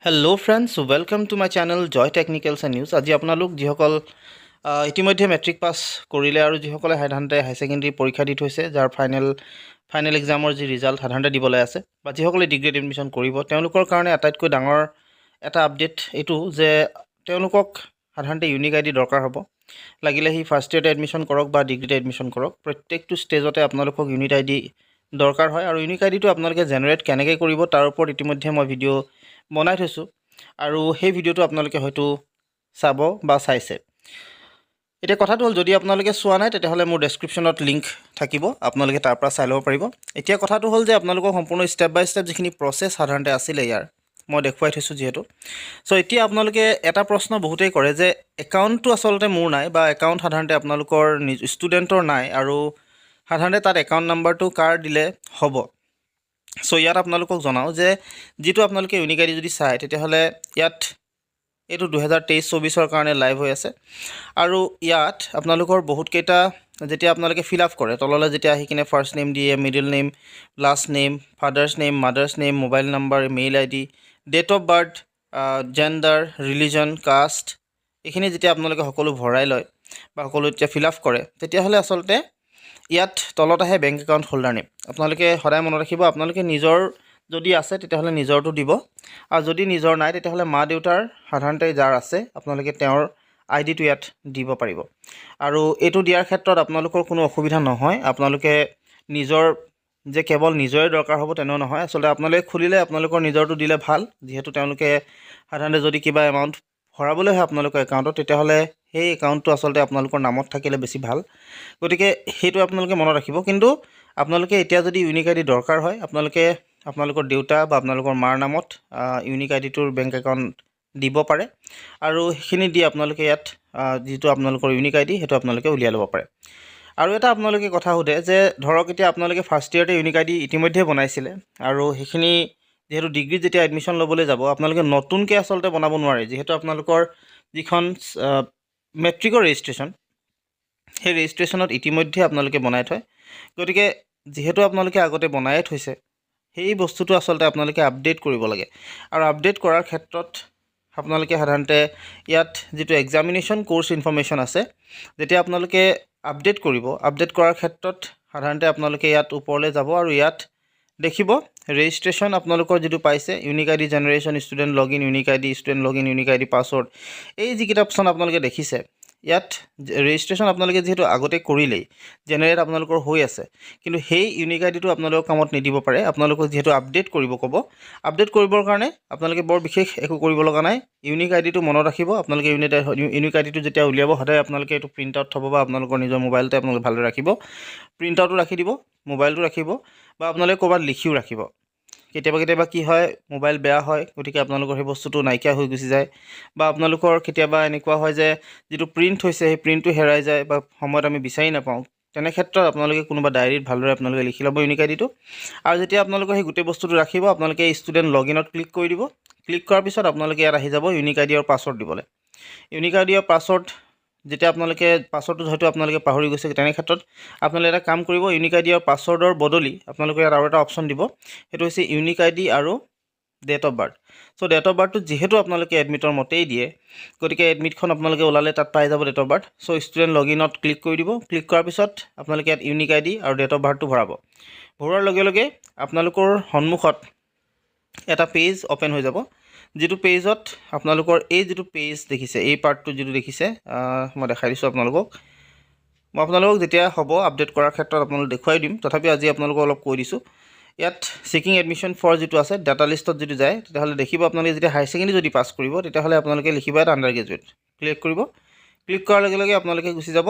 Hello' friends welcome to my channel Joy technicals and news. আজি আপোনালোক যিসকল ইতিমধ্যে মেট্ৰিক পাছ কৰিলে আৰু যিসকলে সাধাৰণতে হাই ছেকেণ্ডেৰী পৰীক্ষা দি থৈছে, যাৰ ফাইনেল এক্সামৰ যি ৰিজাল্ট সাধাৰণতে দিবলৈ আছে, বা যিসকলে ডিগ্ৰীত এডমিশ্যন কৰিব, তেওঁলোকৰ কাৰণে আটাইতকৈ ডাঙৰ এটা আপডেট এইটো যে তেওঁলোকক সাধাৰণতে ইউনিক আই ডি দৰকাৰ হ'ব। লাগিলে সি ফাৰ্ষ্ট ইয়েৰতে এডমিশ্যন কৰক বা ডিগ্ৰীতে এডমিশ্যন কৰক, প্ৰত্যেকটো ষ্টেজতে আপোনালোকক ইউনিক আই ডি দৰকাৰ হয়। আৰু ইউনিক আই ডিটো আপোনালোকে জেনেৰেট কেনেকৈ কৰিব তাৰ ওপৰত ইতিমধ্যে মই ভিডিঅ' বনাই থৈছোঁ, আৰু সেই ভিডিঅ'টো আপোনালোকে হয়তো চাব বা চাইছে। এতিয়া কথাটো হ'ল, যদি আপোনালোকে চোৱা নাই তেতিয়াহ'লে মোৰ ডেছক্ৰিপশ্যনত লিংক থাকিব, আপোনালোকে তাৰ পৰা চাই ল'ব পাৰিব। এতিয়া কথাটো হ'ল যে আপোনালোকক সম্পূৰ্ণ ষ্টেপ বাই ষ্টেপ যিখিনি প্ৰচেছ সাধাৰণতে আছিলে ইয়াৰ মই দেখুৱাই থৈছোঁ যিহেতু। চ' এতিয়া আপোনালোকে এটা প্ৰশ্ন বহুতেই কৰে যে একাউণ্টটো আচলতে মোৰ নাই, বা একাউণ্ট সাধাৰণতে আপোনালোকৰ ষ্টুডেণ্টৰ নাই, আৰু সাধাৰণতে তাত একাউণ্ট নাম্বাৰটো কাৰ দিলে হ'ব। চ' ইয়াত আপোনালোকক জনাওঁ যে যিটো আপোনালোকে ইউনিক আই ডি যদি চায় তেতিয়াহ'লে ইয়াত এইটো 2023-24 কাৰণে লাইভ হৈ আছে, আৰু ইয়াত আপোনালোকৰ বহুতকেইটা যেতিয়া আপোনালোকে ফিল আপ কৰে, তললৈ যেতিয়া আহি কিনে ফাৰ্ষ্ট নেম দিয়ে, middle name, last name, father's name, mother's name, mobile number, mail I D, date of birth, gender, religion, caste, এইখিনি যেতিয়া আপোনালোকে সকলো ভৰাই লয় বা সকলো যেতিয়া ফিল আপ কৰে, তেতিয়াহ'লে আচলতে ইয়াত তলত আহে বেংক একাউণ্ট হোল্ডাৰ নেম। আপোনালোকে সদায় মনত ৰাখিব, আপোনালোকে নিজৰ যদি আছে তেতিয়াহ'লে নিজৰটো দিব, আৰু যদি নিজৰ নাই তেতিয়াহ'লে মা দেউতাৰ সাধাৰণতে যাৰ আছে আপোনালোকে তেওঁৰ আই ডিটো ইয়াত দিব পাৰিব। আৰু এইটো দিয়াৰ ক্ষেত্ৰত আপোনালোকৰ কোনো অসুবিধা নহয়। আপোনালোকে নিজৰ যে কেৱল নিজৰে দৰকাৰ হ'ব তেনেও নহয়, আচলতে আপোনালোকে খুলিলে আপোনালোকৰ নিজৰটো দিলে ভাল, যিহেতু তেওঁলোকে সাধাৰণতে যদি কিবা এমাউণ্ট ভৰাবলৈ হয় আপোনালোকৰ একাউণ্টত, তেতিয়াহ'লে সেই একাউণ্টটো আচলতে আপোনালোকৰ নামত থাকিলে বেছি ভাল। গতিকে সেইটো আপোনালোকে মনত ৰাখিব। কিন্তু আপোনালোকে এতিয়া যদি ইউনিক আই ডি দৰকাৰ হয়, আপোনালোকৰ দেউতা বা আপোনালোকৰ মাৰ নামত ইউনিক আই ডিটোৰ বেংক একাউণ্ট দিব পাৰে, আৰু সেইখিনি দি আপোনালোকে ইয়াত যিটো আপোনালোকৰ ইউনিক আই ডি সেইটো আপোনালোকে উলিয়াই ল'ব পাৰে। আৰু এটা আপোনালোকে কথা সোধে যে ধৰক এতিয়া আপোনালোকে ফাৰ্ষ্ট ইয়েৰতে ইউনিক আই ডি ইতিমধ্যে বনাইছিলে, আৰু সেইখিনি যিহেতু ডিগ্ৰীত যেতিয়া এডমিশ্যন ল'বলৈ যাব আপোনালোকে নতুনকৈ আচলতে বনাব নোৱাৰে, যিহেতু আপোনালোকৰ যিখন মেট্ৰিকৰ ৰেজিষ্ট্ৰেশ্যন, সেই ৰেজিষ্ট্ৰেশ্যনত ইতিমধ্যে আপোনালোকে বনাই থয়। গতিকে যিহেতু আপোনালোকে আগতে বনায়ে থৈছে, সেই বস্তুটো আচলতে আপোনালোকে আপডেট কৰিব লাগে। আৰু আপডেট কৰাৰ ক্ষেত্ৰত আপোনালোকে সাধাৰণতে ইয়াত যিটো এক্সামিনেশ্যন কোৰ্চ ইনফৰ্মেশ্যন আছে, যেতিয়া আপোনালোকে আপডেট কৰিব, আপডেট কৰাৰ ক্ষেত্ৰত সাধাৰণতে আপোনালোকে ইয়াত ওপৰলৈ যাব, আৰু ইয়াত দেখিব ৰেজিষ্ট্ৰেশ্যন আপোনালোকৰ যিটো পাইছে, unique ID D generation, student log in unique ID D, student log in unique ID D, password, এই যিকেইটা অপশ্যন আপোনালোকে দেখিছে, ইয়াত ৰেজিষ্ট্ৰেশ্যন আপোনালোকে যিহেতু আগতে কৰিলেই, জেনেৰেট আপোনালোকৰ হৈ আছে, কিন্তু সেই ইউনিক আই ডিটো আপোনালোকৰ কামত নিদিব পাৰে। আপোনালোকক যিহেতু আপডেট কৰিব ক'ব, আপডেট কৰিবৰ কাৰণে আপোনালোকে বৰ বিশেষ একো কৰিব লগা নাই। ইউনিক আই ডিটো মনত ৰাখিব। আপোনালোকে ইউনিক আই ডিটো যেতিয়া উলিয়াব, সদায় আপোনালোকে এইটো প্ৰিণ্ট আউট থ'ব, বা আপোনালোকৰ নিজৰ মোবাইলতে আপোনালোকে ভালদৰে ৰাখিব, প্ৰিণ্ট আউটো ৰাখি দিব, মোবাইলটো ৰাখিব, বা আপোনালোকে ক'ৰবাত লিখিও ৰাখিব। কেতিয়াবা কি হয়, মোবাইল বেয়া হয়, গতিকে আপোনালোকৰ সেই বস্তুটো নাইকিয়া হৈ গুচি যায়, বা আপোনালোকৰ কেতিয়াবা এনেকুৱা হয় যে যিটো প্ৰিণ্ট হৈছে সেই প্ৰিণ্টটো হেৰাই যায়, বা সময়ত আমি বিচাৰি নাপাওঁ। তেনে ক্ষেত্ৰত আপোনালোকে কোনোবা ডায়েৰীত ভালদৰে আপোনালোকে লিখি ল'ব ইউনিক আই ডিটো, আৰু যেতিয়া আপোনালোকে সেই গোটেই বস্তুটো ৰাখিব, আপোনালোকে ষ্টুডেণ্ট লগ ইনত ক্লিক কৰি দিব। ক্লিক কৰাৰ পিছত আপোনালোকে ইয়াত আহি যাব ইউনিক আই ডি আৰু পাছৱৰ্ড দিবলৈ। ইউনিক আই ডি আৰু পাছৱৰ্ড যেতিয়া আপোনালোকে পাছৱৰ্ডটো হয়তো আপোনালোকে পাহৰি গৈছে, তেনে ক্ষেত্ৰত আপোনালোকে এটা কাম কৰিব, ইউনিক আই ডি আৰু পাছৱৰ্ডৰ বদলি আপোনালোকে ইয়াত আৰু এটা অপশ্যন দিব, সেইটো হৈছে ইউনিক আই ডি আৰু date of birth. So' date of বাৰ্থটো যিহেতু আপোনালোকে এডমিটৰ মতেই দিয়ে, গতিকে এডমিটখন আপোনালোকে ওলালে তাত পাই যাব date of birth. So' student log ইনত ক্লিক কৰি দিব। ক্লিক কৰাৰ পিছত আপোনালোকে ইয়াত ইউনিক আই ডি আৰু ডেট অফ বাৰ্থটো ভৰাব। ভৰোৱাৰ লগে লগে আপোনালোকৰ সন্মুখত এটা পেজ অ'পেন হৈ যাব, যিটো পেজত আপোনালোকৰ এই যিটো পেজ দেখিছে, এই পাৰ্টটো যিটো দেখিছে, মই দেখাই দিছোঁ আপোনালোকক। মই আপোনালোকক যেতিয়া হ'ব আপডেট কৰাৰ ক্ষেত্ৰত আপোনালোকক দেখুৱাই দিম, তথাপি আজি আপোনালোকক অলপ কৈ দিছোঁ। ইয়াত ছিকিং এডমিশ্যন ফৰ যিটো আছে, ডাটা লিষ্টত যদি যায়, তেতিয়াহ'লে দেখিব আপোনালোকে যেতিয়া হায়াৰ ছেকেণ্ডেৰী যদি পাছ কৰিব, তেতিয়াহ'লে আপোনালোকে লিখিব ইয়াত আণ্ডাৰ গ্ৰেজুৱেট, ক্লিক কৰিব। ক্লিক কৰাৰ লগে লগে আপোনালোকে গুচি যাব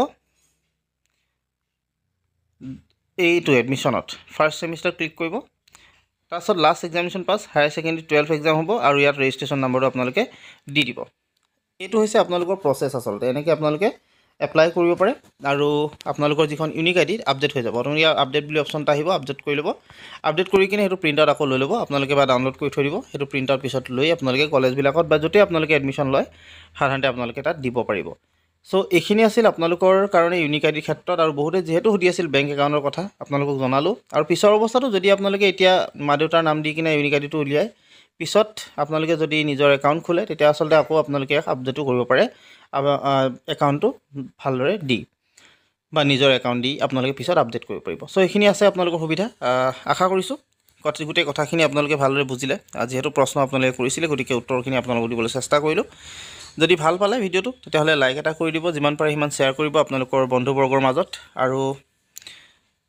এইটো এডমিশ্যনত, ফাৰ্ষ্ট ছেমিষ্টাৰ ক্লিক কৰিব। তাৰপিছত লাষ্ট এক্সামিনেশ্যন পাছ, হায়াৰ ছেকেণ্ডেৰী 12 এক্সাম হ'ব, আৰু ইয়াত ৰেজিষ্ট্ৰেশ্যন নাম্বাৰটো আপোনালোকে দি দিব। এইটো হৈছে আপোনালোকৰ প্ৰচেছ। আচলতে এনেকৈ আপোনালোকে এপ্লাই কৰিব পাৰে, আৰু আপোনালোকৰ যিখন ইউনিক আই ডিত আপডেট হৈ যাব। আপোনালোকে আপডেট বুলি অপশ্যন এটা আহিব, আপডেট কৰি ল'ব। আপডেট কৰি কিনে সেইটো প্ৰিণ্ট আউট আকৌ লৈ ল'ব আপোনালোকে, বা ডাউনলোড কৰি থৈ দিব। সেইটো প্ৰিণ্ট আউট পিছত লৈ আপোনালোকে কলেজবিলাকত বা য'তেই আপোনালোকে এডমিশ্যন লয় সাধাৰণতে আপোনালোকে তাত দিব পাৰিব। চ' এইখিনি আছিল আপোনালোকৰ কাৰণে ইউনিক আই ডিৰ ক্ষেত্ৰত। আৰু বহুতে যিহেতু সুধি আছিল বেংক একাউণ্টৰ কথা, আপোনালোকক জনালোঁ। আৰু পিছৰ অৱস্থাটো যদি আপোনালোকে এতিয়া মা দেউতাৰ নাম দি কিনে ইউনিক আই ডিটো উলিয়াই পিছত আপোনালোকে যদি নিজৰ একাউণ্ট খোলে তেতিয়া আচলতে আকৌ আপোনালোকে আপডেটো কৰিব পাৰে একাউণ্টটো ভালদৰে দি বা নিজৰ একাউণ্ট দি আপোনালোকে পিছত আপডেট কৰিব পাৰিব। চ' এইখিনি আছে আপোনালোকৰ সুবিধা। আশা কৰিছোঁ গোটেই কথাখিনি আপোনালোকে ভালদৰে বুজিলে। যিহেতু প্ৰশ্ন আপোনালোকে কৰিছিলে গতিকে উত্তৰখিনি আপোনালোকক দিবলৈ চেষ্টা কৰিলোঁ। যদি ভাল পালে ভিডিঅ'টো তেতিয়াহ'লে লাইক এটা কৰি দিব, যিমান পাৰে সিমান শ্বেয়াৰ কৰিব আপোনালোকৰ বন্ধুবৰ্গৰ মাজত, আৰু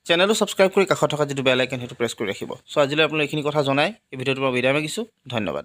চেনেলটো ছাবস্ক্ৰাইব কৰি কাষত থকা যিটো বেল আইকন সেইটো প্ৰেছ কৰি ৰাখিব। চ' আজিলৈ আপোনালোকে এইখিনি কথা জনাই এই ভিডিঅ'টোৰ পৰা বিদায় মাগিছোঁ। ধন্যবাদ।